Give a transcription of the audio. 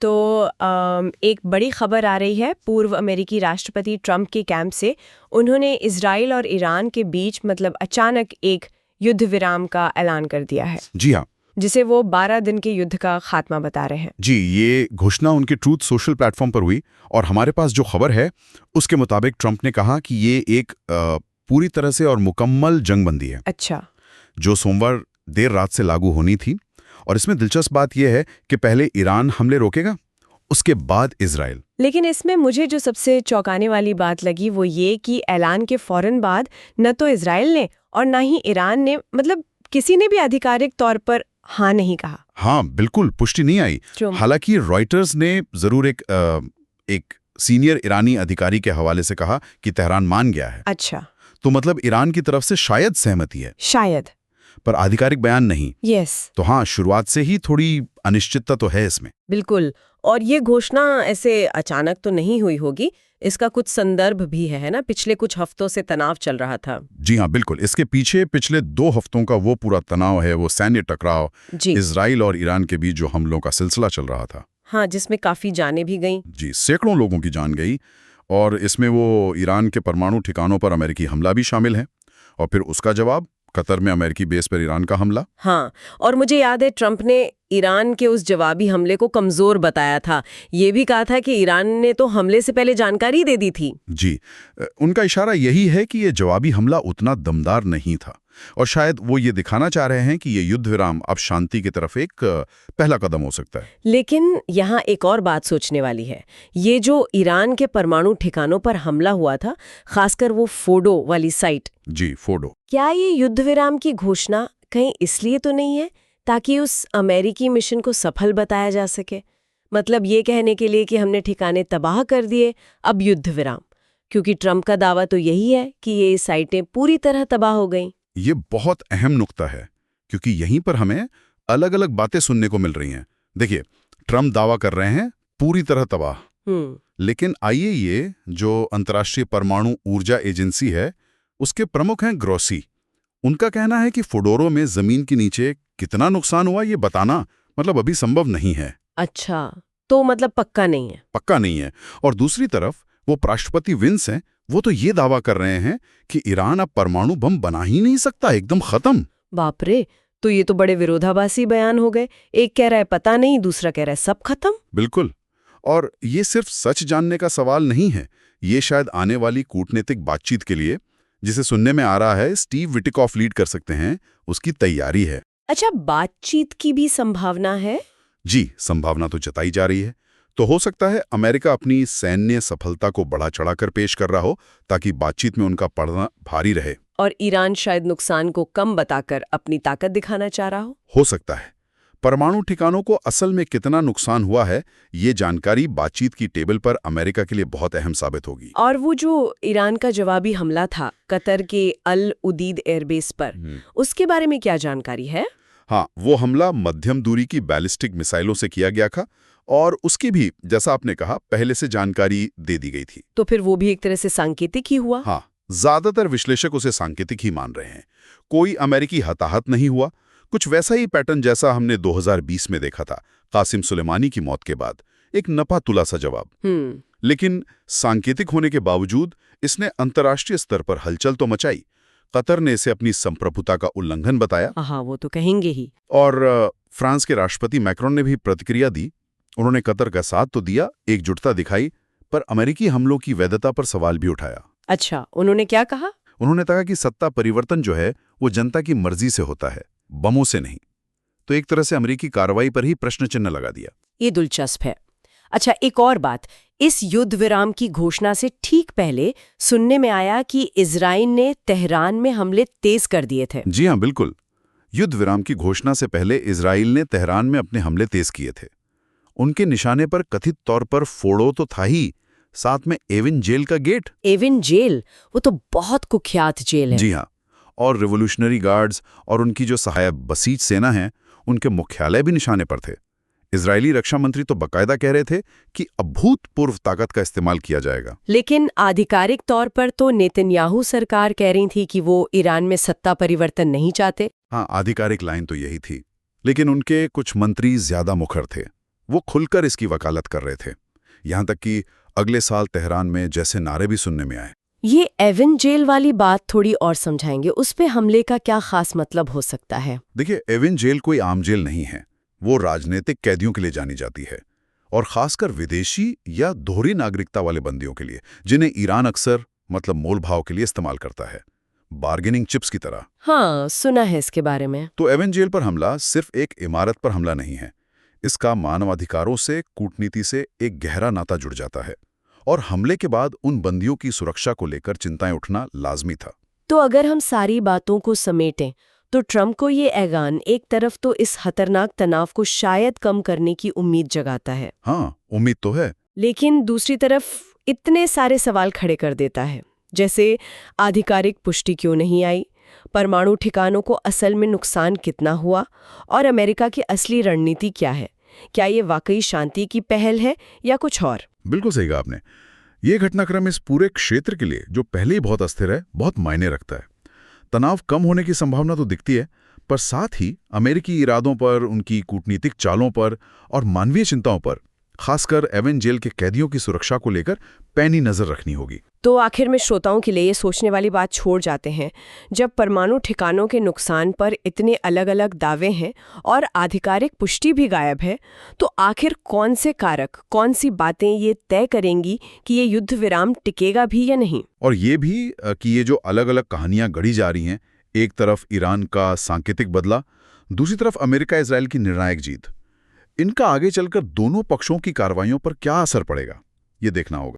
तो एक बड़ी खबर आ रही है पूर्व अमेरिकी राष्ट्रपति ट्रंप के कैंप से। उन्होंने इजराइल और ईरान के बीच अचानक एक युद्ध विराम का ऐलान कर दिया है। जी हाँ, जिसे वो 12 दिन के युद्ध का खात्मा बता रहे हैं। जी, ये घोषणा उनके ट्रूथ सोशल प्लेटफॉर्म पर हुई और हमारे पास जो खबर है उसके मुताबिक ट्रंप ने कहा कि ये एक पूरी तरह से और मुकम्मल जंगबंदी है। अच्छा। जो सोमवार देर रात से लागू होनी थी। और इसमें दिलचस्प बात यह है कि पहले ईरान हमले रोकेगा, उसके बाद इजराइल। लेकिन इसमें मुझे जो सबसे चौंकाने वाली बात लगी वो ये कि ऐलान के फौरन बाद न तो इजराइल ने और न ही ईरान ने किसी ने भी आधिकारिक तौर पर हाँ नहीं कहा। हाँ, बिल्कुल पुष्टि नहीं आई। हालांकि रॉयटर्स ने जरूर एक सीनियर ईरानी अधिकारी के हवाले से कहा कि तेहरान मान गया है। अच्छा, तो ईरान की तरफ से शायद सहमति है, शायद, पर आधिकारिक बयान नहीं। यस। तो हाँ, शुरुआत से ही थोड़ी अनिश्चितता तो है इसमें। बिल्कुल। और ये घोषणा ऐसे अचानक तो नहीं हुई होगी, इसका कुछ संदर्भ भी है ना? पिछले कुछ हफ्तों से तनाव चल रहा था। जी हाँ, बिल्कुल। इसके पीछे पिछले 2 हफ्तों का वो पूरा तनाव है, वो सैन्य टकराव, इजराइल और ईरान के बीच जो हमलों का सिलसिला चल रहा था। हाँ, जिसमें काफी जानें भी गईं। जी, सैकड़ों लोगों की जान गई। और इसमें वो ईरान के परमाणु ठिकानों पर अमेरिकी हमला भी शामिल है और फिर उसका जवाब कतर में अमेरिकी बेस पर ईरान का हमला। हाँ, और मुझे याद है ट्रंप ने ईरान के उस जवाबी हमले को कमजोर बताया था। ये भी कहा था कि ईरान ने तो हमले से पहले जानकारी दे दी थी। जी, उनका इशारा यही है कि ये जवाबी हमला उतना दमदार नहीं था और शायद वो ये दिखाना चाह रहे हैं कि ये युद्ध विराम अब शांति की तरफ एक पहला कदम हो सकता है। लेकिन यहाँ एक और बात सोचने वाली है। ये जो ईरान के परमाणु ठिकानों पर हमला हुआ था, खासकर वो फोडो वाली साइट। जी, फोडो। क्या ये युद्ध विराम की घोषणा कहीं इसलिए तो नहीं है ताकि उस अमेरिकी मिशन को सफल बताया जा सके? ये कहने के लिए कि हमने ठिकाने तबाह कर दिए, अब युद्ध विराम। क्योंकि ट्रंप का दावा तो यही है कि ये साइटें पूरी तरह तबाह हो गईं। ये बहुत अहम नुक्ता है क्योंकि यहीं पर हमें अलग अलग बातें सुनने को मिल रही हैं। देखिए, ट्रंप दावा कर रहे हैं पूरी तरह तबाह, लेकिन आइए जो अंतर्राष्ट्रीय परमाणु ऊर्जा एजेंसी है उसके प्रमुख हैं ग्रोसी। उनका कहना है कि फोडोरो में जमीन के नीचे कितना नुकसान हुआ ये बताना अभी संभव नहीं है। अच्छा, तो पक्का नहीं है। पक्का नहीं है। और दूसरी तरफ वो राष्ट्रपति विंस हैं, वो तो ये दावा कर रहे हैं कि ईरान अब परमाणु बम बना ही नहीं सकता, एकदम खत्म। बाप रे, तो ये तो बड़े विरोधाभासी बयान हो गए। एक कह रहा है पता नहीं, दूसरा कह रहा है सब खत्म। बिल्कुल। और ये सिर्फ सच जानने का सवाल नहीं है, ये शायद आने वाली कूटनीतिक बातचीत के लिए, जिसे सुनने में आ रहा है स्टीव विटिकॉफ लीड कर सकते हैं, उसकी तैयारी है। अच्छा, बातचीत की भी संभावना है? जी, संभावना तो जताई जा रही है। तो हो सकता है अमेरिका अपनी सैन्य सफलता को बढ़ा चढ़ाकर पेश कर रहा हो ताकि बातचीत में उनका पड़ना भारी रहे। और ईरान शायद नुकसान को कम बताकर अपनी ताकत दिखाना चाह रहा हो सकता है। परमाणु ठिकानों को असल में कितना नुकसान हुआ है, ये जानकारी बातचीत की टेबल पर अमेरिका के लिए बहुत अहम साबित होगी। और वो जो ईरान का जवाबी हमला था कतर के अल उदीद एयरबेस पर, उसके बारे में क्या जानकारी है? हाँ, वो हमला मध्यम दूरी की बैलिस्टिक मिसाइलों से किया गया था और उसकी भी, जैसा आपने कहा, पहले से जानकारी दे दी गई थी। तो फिर वो भी एक तरह से सांकेतिक ही हुआ? हाँ, ज्यादातर विश्लेषक उसे सांकेतिक ही मान रहे हैं। कोई अमेरिकी हताहत नहीं हुआ। कुछ वैसा ही पैटर्न जैसा हमने 2020 में देखा था कासिम सुलेमानी की मौत के बाद, एक नपा तुला सा जवाब। लेकिन सांकेतिक होने के बावजूद इसने अंतर्राष्ट्रीय स्तर पर हलचल तो मचाई। कतर ने इसे अपनी संप्रभुता का उल्लंघन बताया। हाँ, वो तो कहेंगे ही। और फ्रांस के राष्ट्रपति मैक्रोन ने भी प्रतिक्रिया दी। उन्होंने कतर का साथ तो दिया, एकजुटता दिखाई, पर अमेरिकी हमलों की वैधता पर सवाल भी उठाया। अच्छा, उन्होंने क्या कहा? उन्होंने कहा कि सत्ता परिवर्तन जो है वो जनता की मर्जी से होता है, बमों से नहीं। तो एक तरह से अमेरिकी कार्रवाई पर ही प्रश्न चिन्ह लगा दिया। ये दिलचस्प है। अच्छा, एक और बात, इस युद्ध विराम की घोषणा से ठीक पहले सुनने में आया कि इजराइल ने तेहरान में हमले तेज कर दिए थे। जी हाँ, बिल्कुल। युद्ध विराम की घोषणा से पहले इजराइल ने तेहरान में अपने हमले तेज किए थे। उनके निशाने पर कथित तौर पर फोड़ो तो था ही, साथ में एविन जेल का गेट। एविन जेल, वो तो बहुत कुख्यात जेल है। जी हाँ, और रिवोल्यूशनरी गार्ड्स और उनकी जो सहायक बसीज सेना है, उनके मुख्यालय भी निशाने पर थे। इजरायली रक्षा मंत्री तो बाकायदा कह रहे थे कि अभूतपूर्व ताकत का इस्तेमाल किया जाएगा। लेकिन आधिकारिक तौर पर तो नेतन्याहू सरकार कह रही थी कि वो ईरान में सत्ता परिवर्तन नहीं चाहते। हाँ, आधिकारिक लाइन तो यही थी, लेकिन उनके कुछ मंत्री ज्यादा मुखर थे। वो खुलकर इसकी वकालत कर रहे थे। यहां तक कि अगले साल तेहरान में जैसे नारे भी सुनने में आए। ये एवन जेल वाली बात थोड़ी और समझाएंगे, उस पे हमले का क्या खास मतलब हो सकता है? देखिए, एवन जेल कोई आम जेल नहीं है। वो राजनीतिक कैदियों के लिए जानी जाती है, और खासकर विदेशी या दोहरी नागरिकता वाले बंदियों के लिए, जिन्हें ईरान अक्सर मतलब मोल भाव के लिए इस्तेमाल करता है, बार्गेनिंग चिप्स की तरह। हाँ, सुना है इसके बारे में। तो एवन जेल पर हमला सिर्फ एक इमारत पर हमला नहीं है। इसका मानवाधिकारों से, कूटनीति से एक गहरा नाता जुड़ जाता है, और हमले के बाद उन बंदियों की सुरक्षा को लेकर चिंताएं उठना लाजमी था। तो अगर हम सारी बातों को समेटें तो ट्रंप को ये ऐलान एक तरफ तो इस खतरनाक तनाव को शायद कम करने की उम्मीद जगाता है। हाँ, उम्मीद तो है। लेकिन दूसरी तरफ इतने सारे सवाल खड़े कर देता है, जैसे आधिकारिक पुष्टि क्यों नहीं आई, परमाणु ठिकानों को असल में नुकसान कितना हुआ, और अमेरिका की असली रणनीति क्या है? क्या ये वाकई शांति की पहल है या कुछ और? बिल्कुल सही कहा आपने। ये घटनाक्रम इस पूरे क्षेत्र के लिए, जो पहले ही बहुत अस्थिर है, बहुत मायने रखता है। तनाव कम होने की संभावना तो दिखती है, पर साथ ही अमेरिकी इरादों पर, उनकी कूटनीतिक चालों पर और मानवीय चिंताओं पर, खासकर एवन जेल के कैदियों की सुरक्षा को लेकर पैनी नजर रखनी होगी। तो आखिर में श्रोताओं के लिए ये सोचने वाली बात छोड़ जाते हैं, जब परमाणु ठिकानों के नुकसान पर इतने अलग अलग दावे हैं और आधिकारिक पुष्टि भी गायब है, तो आखिर कौन से कारक, कौन सी बातें ये तय करेंगी कि ये युद्ध विराम टिकेगा भी या नहीं? और ये भी कि ये जो अलग अलग कहानियां गढ़ी जा रही हैं, एक तरफ ईरान का सांकेतिक बदला, दूसरी तरफ अमेरिका इजराइल की निर्णायक जीत, इनका आगे चलकर दोनों पक्षों की कार्रवाइयों पर क्या असर पड़ेगा, ये देखना होगा।